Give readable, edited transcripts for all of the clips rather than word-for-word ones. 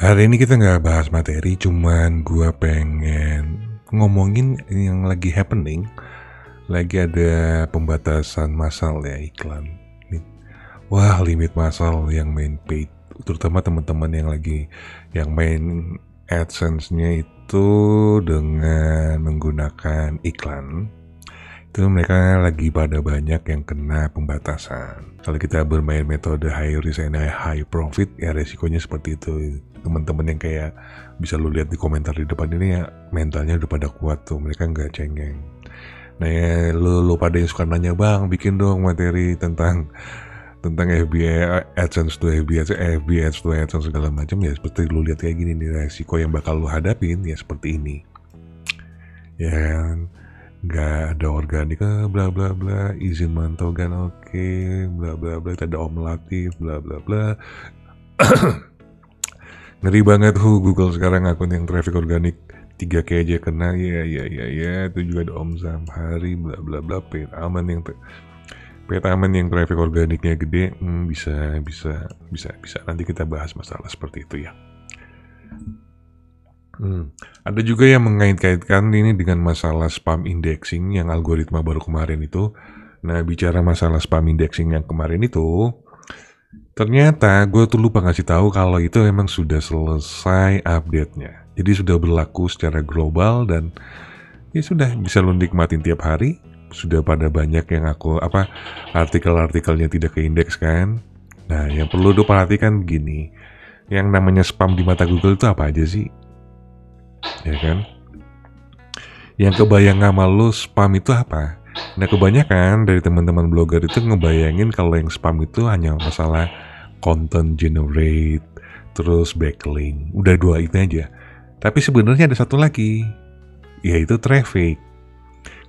Hari ini kita nggak bahas materi, cuman gua pengen ngomongin yang lagi happening. Lagi ada pembatasan massal ya iklan. Wah, limit massal yang main paid, terutama teman-teman yang main AdSense-nya itu dengan menggunakan iklan. Itu mereka lagi pada banyak yang kena pembatasan. Kalau kita bermain metode high risk and high profit, ya resikonya seperti itu. Teman-teman yang kayak bisa lu lihat di komentar di depan ini ya mentalnya udah pada kuat tuh, mereka nggak cengeng. Nah ya lu pada yang suka nanya, bang bikin dong materi tentang FB AdSense to FB Ads to AdSense segala macam, ya seperti lu lihat kayak gini nih, resiko yang bakal lu hadapin ya seperti ini. Ya kan? Nggak ada organik, bla bla bla, izin mantau kan oke, bla bla bla, ada Om Latif, bla bla bla. Ngeri banget Google sekarang akun yang traffic organik 3K aja kena, ya itu juga ada Om Zamhari, bla bla bla, paid aman yang traffic organiknya gede, bisa nanti kita bahas masalah seperti itu ya. Ada juga yang mengait-kaitkan ini dengan masalah spam indexing yang algoritma baru kemarin itu. Nah, bicara masalah spam indexing yang kemarin itu, ternyata gue tuh lupa ngasih tahu kalau itu emang sudah selesai update-nya. Jadi sudah berlaku secara global dan ya sudah bisa lo nikmatin tiap hari. Sudah pada banyak yang artikel-artikelnya tidak keindeks kan. Nah, yang perlu lo perhatikan begini, yang namanya spam di mata Google itu apa aja sih? Ya kan? Yang kebayang sama lo spam itu apa? Nah, kebanyakan dari teman-teman blogger itu ngebayangin kalau yang spam itu hanya masalah content generate, terus backlink. Udah dua itu aja. Tapi sebenarnya ada satu lagi, yaitu traffic.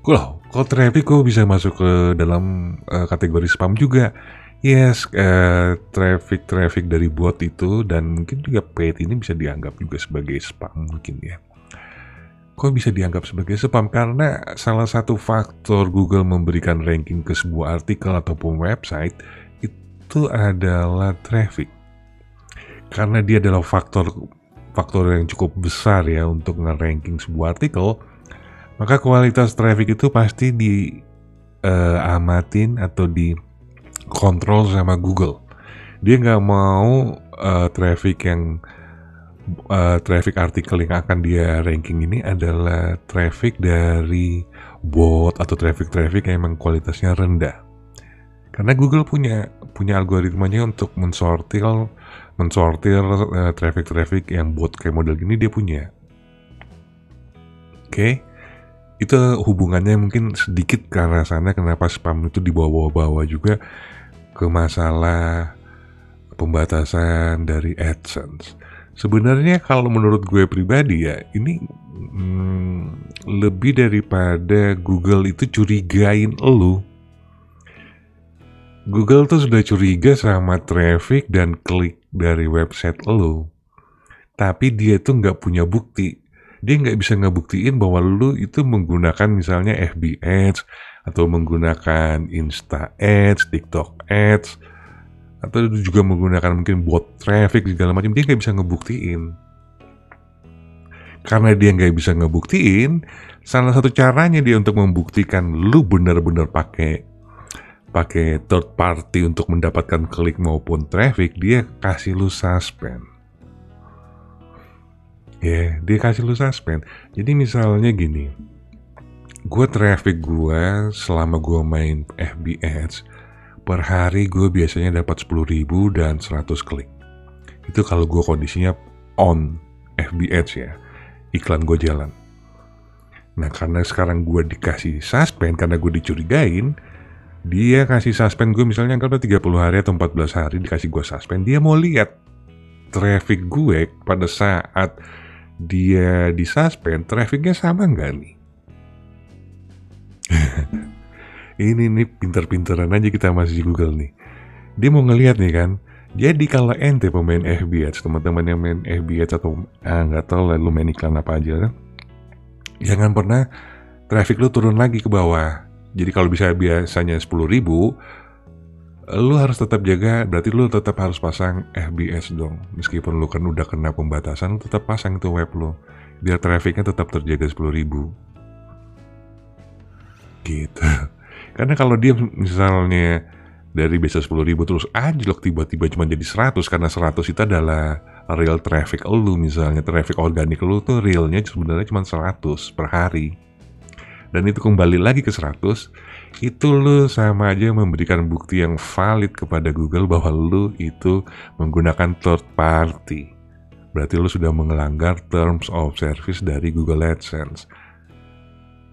Kok traffic kok bisa masuk ke dalam kategori spam juga? Yes, traffic dari bot itu dan mungkin juga paid ini bisa dianggap juga sebagai spam mungkin ya. Kok bisa dianggap sebagai spam? Karena salah satu faktor Google memberikan ranking ke sebuah artikel ataupun website itu adalah traffic. Karena dia adalah faktor yang cukup besar ya untuk nge-ranking sebuah artikel, maka kualitas traffic itu pasti diamatin atau dikontrol sama Google. Dia nggak mau traffic artikel yang akan dia ranking ini adalah traffic dari bot atau traffic yang emang kualitasnya rendah. Karena Google punya algoritmanya untuk mensortir traffic yang bot kayak model gini, dia punya. Oke. Itu hubungannya mungkin sedikit ke arah sana kenapa spam itu dibawa-bawa juga ke masalah pembatasan dari AdSense. Sebenarnya kalau menurut gue pribadi ya, ini lebih daripada Google itu curigain elu. Google tuh sudah curiga sama traffic dan klik dari website elu. Tapi dia tuh nggak punya bukti. Dia nggak bisa ngebuktiin bahwa lu itu menggunakan misalnya FB Ads, atau menggunakan Insta Ads, TikTok Ads, atau juga menggunakan mungkin bot traffic segala macam. Dia nggak bisa ngebuktiin. Karena dia nggak bisa ngebuktiin, salah satu caranya dia untuk membuktikan lu benar-benar pakai third party untuk mendapatkan klik maupun traffic, dia kasih lu suspend. Dia kasih lu suspend. Jadi misalnya gini, traffic gue selama gue main FB Ads, per hari gue biasanya dapat 10.000 dan 100 klik. Itu kalau gue kondisinya on FB Ads ya, iklan gue jalan. Nah, karena sekarang gue dikasih suspend karena gue dicurigain, dia kasih suspend gue misalnya anggaplah 30 hari atau 14 hari dikasih gue suspend. Dia mau lihat traffic gue pada saat dia disuspend, trafficnya sama nggak nih? Ini nih pinter-pinteran aja kita masih di Google nih. Dia mau ngelihat nih kan. Jadi kalau ente pemain FB Ads, teman-teman yang main FB Ads atau nggak tahu lah lu main iklan apa aja, jangan pernah traffic lu turun lagi ke bawah. Jadi kalau biasanya 10.000, Lu harus tetap jaga, berarti lu tetap harus pasang FBS dong. Meskipun lu kan udah kena pembatasan, lu tetap pasang itu web lu. Biar trafficnya tetap terjaga 10.000. Gitu. Karena kalau dia misalnya dari biasa 10.000 terus anjlok tiba-tiba cuma jadi 100, karena 100 itu adalah real traffic lu, misalnya traffic organik lu tuh realnya sebenarnya cuma 100 per hari. Dan itu kembali lagi ke 100, itu lu sama aja memberikan bukti yang valid kepada Google bahwa lu itu menggunakan third party. Berarti lu sudah melanggar terms of service dari Google AdSense.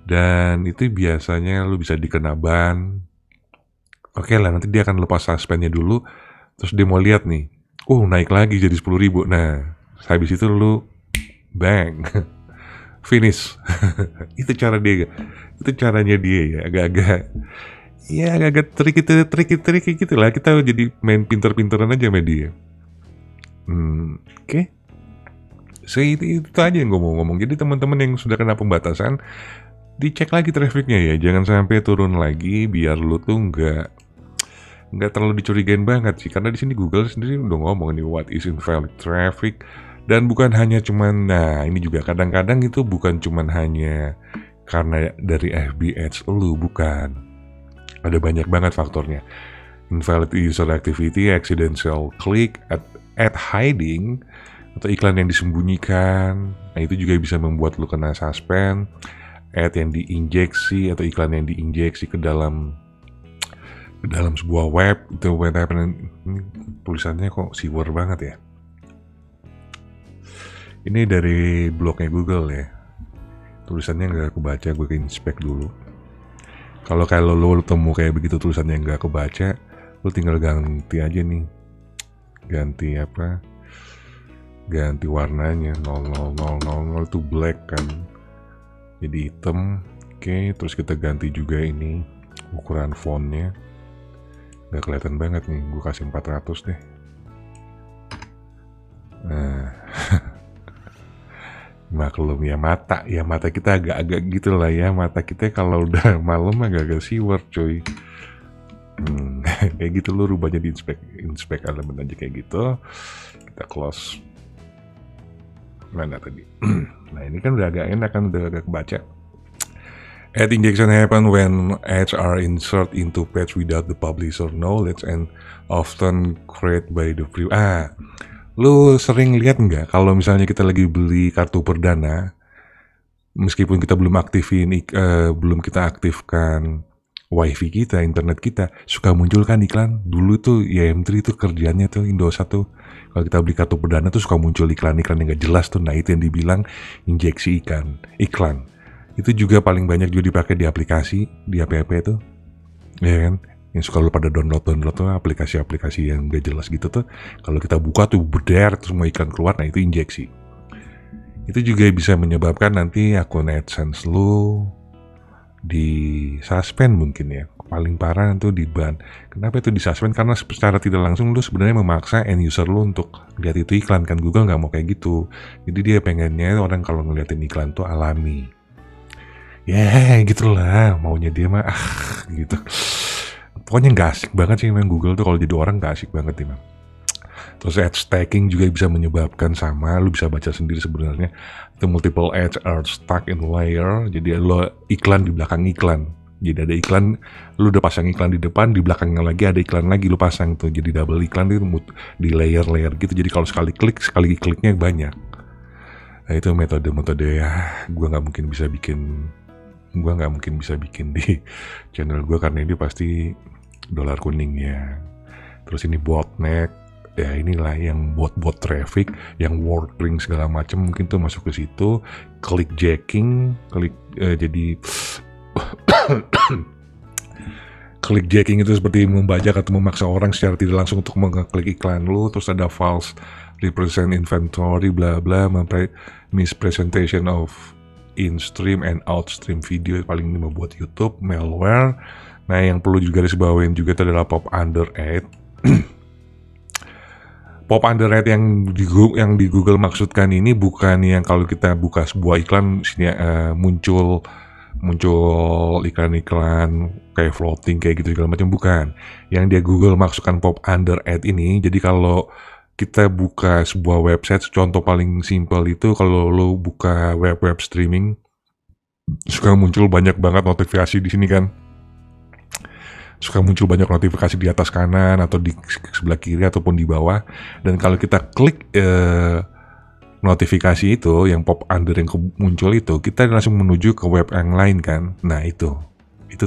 Dan itu biasanya lu bisa dikena ban. Oke lah, nanti dia akan lepas suspendnya dulu, terus dia mau lihat nih, naik lagi jadi 10.000. Nah, habis itu lu bang, finish. Itu cara dia, itu caranya dia ya, agak-agak tricky gitu lah. Kita jadi main pinter-pinteran aja sama dia. Oke. So itu aja yang gue mau ngomong. Jadi teman-teman yang sudah kena pembatasan, dicek lagi trafficnya ya, jangan sampai turun lagi, biar lu tuh nggak terlalu dicurigain banget sih. Karena di sini Google sendiri udah ngomong nih what is invalid traffic. Dan bukan hanya cuman, nah ini juga kadang-kadang itu bukan cuman hanya karena dari FB Ads lu, bukan. Ada banyak banget faktornya. Invalid user activity, accidental click, ad hiding, atau iklan yang disembunyikan. Nah itu juga bisa membuat lu kena suspend. Ad yang diinjeksi atau iklan yang diinjeksi ke dalam sebuah web, itu web tulisannya kok siwer banget ya. Ini dari blognya Google ya. Tulisannya nggak kebaca, gue ke inspect dulu. Kalau lo temu kayak begitu tulisannya nggak kebaca, lo tinggal ganti aja nih. Ganti apa? Ganti warnanya 0000 itu black kan. Jadi hitam. Oke, terus kita ganti juga ini ukuran fontnya. Nggak kelihatan banget nih, gue kasih 400 deh. Nah, maklum ya, mata kita agak-agak gitu lah ya. Mata kita kalau udah malam agak-agak siwer coy. Kayak gitu, lu rubahnya di inspect elemen aja kayak gitu. Kita close. Mana tadi? Nah ini kan udah agak enak kan, udah agak kebaca. Ad injection happen when ads are inserted into page without the publisher knowledge and often created by the lu sering lihat nggak kalau misalnya kita lagi beli kartu perdana, meskipun kita belum kita aktifkan wifi kita, internet kita, suka muncul kan iklan. Dulu tuh YM3 tuh kerjanya tuh Indosat tuh, kalau kita beli kartu perdana tuh suka muncul iklan-iklan yang nggak jelas tuh. Nah itu yang dibilang injeksi iklan. Itu juga paling banyak juga dipakai di aplikasi, di app tuh, ya kan? Yang suka lu pada download tuh aplikasi-aplikasi yang gak jelas gitu tuh. Kalau kita buka tuh beder, terus mau iklan keluar, nah itu injeksi. Itu juga bisa menyebabkan nanti akun AdSense lu di suspend mungkin ya. Paling parah tuh di ban. Kenapa itu di suspend? Karena secara tidak langsung lu sebenarnya memaksa end user lu untuk lihat itu iklan kan. Google nggak mau kayak gitu. Jadi dia pengennya orang kalau ngeliatin iklan tuh alami. Ya gitulah maunya dia mah gitu. Pokoknya nggak asik banget sih memang Google tuh, kalau jadi orang nggak asik banget memang. Terus ad stacking juga bisa menyebabkan sama, lu bisa baca sendiri sebenarnya. The multiple ads are stuck in layer, jadi lo iklan di belakang iklan. Jadi ada iklan, lu udah pasang iklan di depan, di belakangnya lagi ada iklan lagi lu pasang tuh. Jadi double iklan itu di layer-layer gitu. Jadi kalau sekali kliknya banyak. Nah itu metode-metode ya, gue nggak mungkin bisa bikin di channel gue karena ini pasti dolar kuningnya. Terus ini botnet, ya inilah yang bot traffic, yang wordprint segala macam mungkin tuh masuk ke situ. Clickjacking, jadi clickjacking itu seperti membajak atau memaksa orang secara tidak langsung untuk mengklik iklan lu. Terus ada false represent inventory, bla bla, mispresentation of in-stream and out-stream video, paling ini membuat YouTube, malware. Nah yang perlu juga disebawain juga itu adalah pop under ad. Pop under ad yang di Google maksudkan ini bukan yang kalau kita buka sebuah iklan muncul muncul iklan-iklan kayak floating kayak gitu segala macam, bukan. Yang dia Google masukkan pop under ad ini, jadi kalau kita buka sebuah website, contoh paling simpel itu kalau lo buka web streaming, suka muncul banyak banget notifikasi di sini kan. Suka muncul banyak notifikasi di atas kanan atau di sebelah kiri ataupun di bawah. Dan kalau kita klik notifikasi itu yang pop under yang muncul itu, kita langsung menuju ke web yang lain kan. Nah itu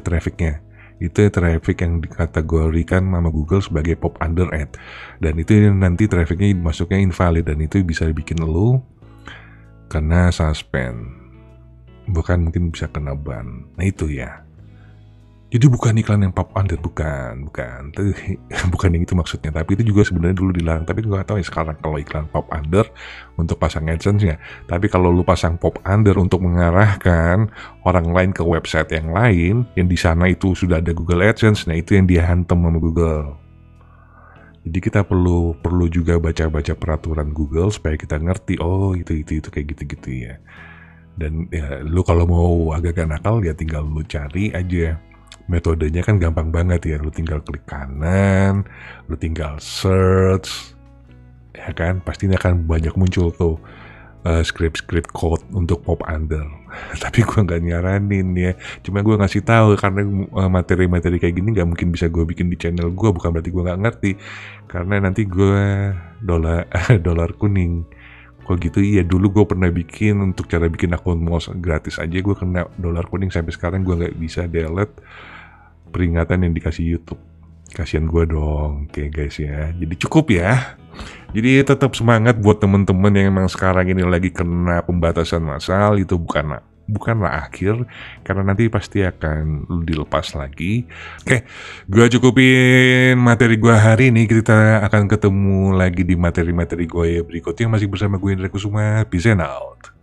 trafficnya. Itu traffic yang dikategorikan sama Google sebagai pop under ad. Dan itu nanti trafficnya masuknya invalid, dan itu bisa bikin lo kena suspend. Bukan mungkin bisa kena ban. Nah itu ya. Jadi bukan iklan yang pop under, bukan yang itu maksudnya. Tapi itu juga sebenarnya dulu dilarang. Tapi gue gak tahu ya sekarang kalau iklan pop under untuk pasang AdSense-nya. Tapi kalau lu pasang pop under untuk mengarahkan orang lain ke website yang lain, yang di sana itu sudah ada Google AdSense, nah itu yang dia hantam sama Google. Jadi kita perlu juga baca-baca peraturan Google supaya kita ngerti, oh itu kayak gitu ya. Dan ya, lu kalau mau agak nakal ya tinggal lu cari aja. Metodenya kan gampang banget ya, lu tinggal klik kanan, lu tinggal search, ya kan, pastinya akan banyak muncul tuh script code untuk pop under. Tapi gue nggak nyaranin ya, cuma gue ngasih tahu karena materi-materi kayak gini nggak mungkin bisa gue bikin di channel gue, bukan berarti gue nggak ngerti, karena nanti gue dolar kuning. Kok gitu? Iya, dulu gue pernah bikin untuk cara bikin akun MOS gratis aja gue kena dolar kuning, sampai sekarang gue nggak bisa delete peringatan yang dikasih YouTube. Kasian gue dong, oke guys ya. Jadi cukup ya. Jadi tetap semangat buat temen-temen yang emang sekarang ini lagi kena pembatasan massal, itu bukanlah akhir, karena nanti pasti akan dilepas lagi. Oke, gue cukupin materi gue hari ini. Kita akan ketemu lagi di materi-materi gue berikutnya, masih bersama gue Indra Kusuma. Peace and out.